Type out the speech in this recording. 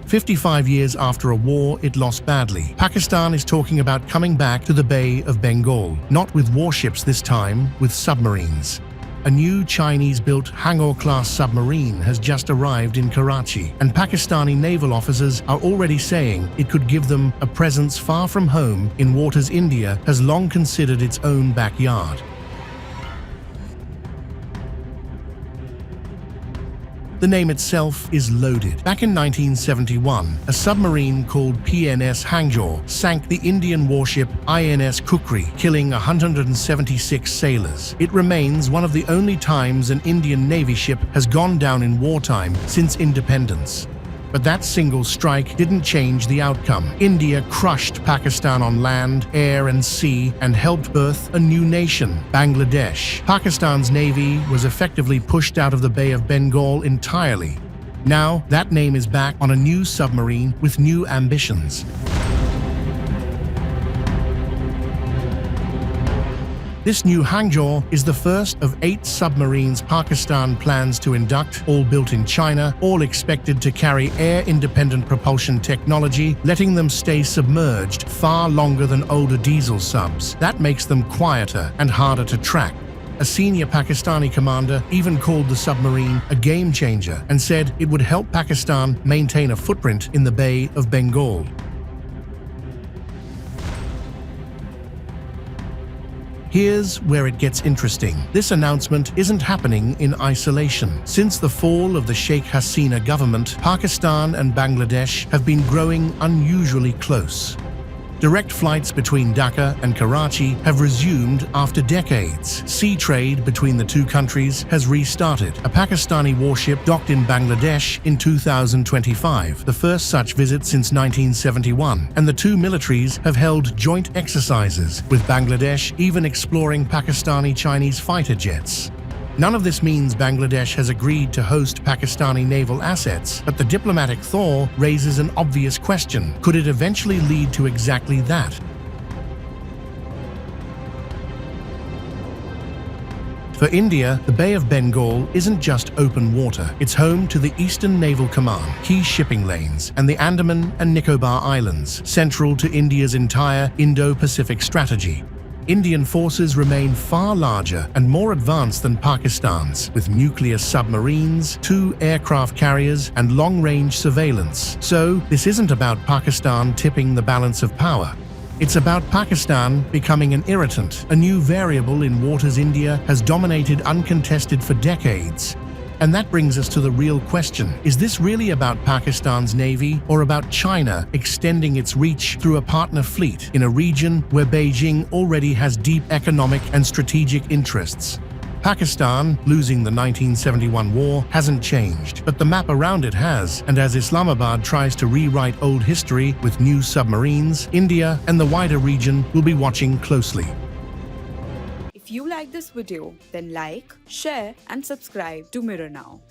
55 years after a war it lost badly, Pakistan is talking about coming back to the Bay of Bengal, not with warships this time, with submarines. A new Chinese-built Hangor-class submarine has just arrived in Karachi, and Pakistani naval officers are already saying it could give them a presence far from home in waters India has long considered its own backyard. The name itself is loaded. Back in 1971, a submarine called PNS Hangor sank the Indian warship INS Kukri, killing 176 sailors. It remains one of the only times an Indian Navy ship has gone down in wartime since independence. But that single strike didn't change the outcome. India crushed Pakistan on land, air, and sea and helped birth a new nation, Bangladesh. Pakistan's navy was effectively pushed out of the Bay of Bengal entirely. Now, that name is back on a new submarine with new ambitions. This new Hangor is the first of 8 submarines Pakistan plans to induct, all built in China, all expected to carry air-independent propulsion technology, letting them stay submerged far longer than older diesel subs. That makes them quieter and harder to track. A senior Pakistani commander even called the submarine a game changer and said it would help Pakistan maintain a footprint in the Bay of Bengal. Here's where it gets interesting. This announcement isn't happening in isolation. Since the fall of the Sheikh Hasina government, Pakistan and Bangladesh have been growing unusually close. Direct flights between Dhaka and Karachi have resumed after decades. Sea trade between the two countries has restarted. A Pakistani warship docked in Bangladesh in 2025, the first such visit since 1971, and the two militaries have held joint exercises, with Bangladesh even exploring Pakistani-Chinese fighter jets. None of this means Bangladesh has agreed to host Pakistani naval assets, but the diplomatic thaw raises an obvious question. Could it eventually lead to exactly that? For India, the Bay of Bengal isn't just open water. It's home to the Eastern Naval Command, key shipping lanes, and the Andaman and Nicobar Islands, central to India's entire Indo-Pacific strategy. Indian forces remain far larger and more advanced than Pakistan's, with nuclear submarines, 2 aircraft carriers, and long-range surveillance. So, this isn't about Pakistan tipping the balance of power. It's about Pakistan becoming an irritant, a new variable in waters India has dominated uncontested for decades. And that brings us to the real question. Is this really about Pakistan's navy or about China extending its reach through a partner fleet in a region where Beijing already has deep economic and strategic interests? Pakistan, losing the 1971 war, hasn't changed, but the map around it has, and as Islamabad tries to rewrite old history with new submarines, India and the wider region will be watching closely. If you like this video, then like, share and subscribe to Mirror Now.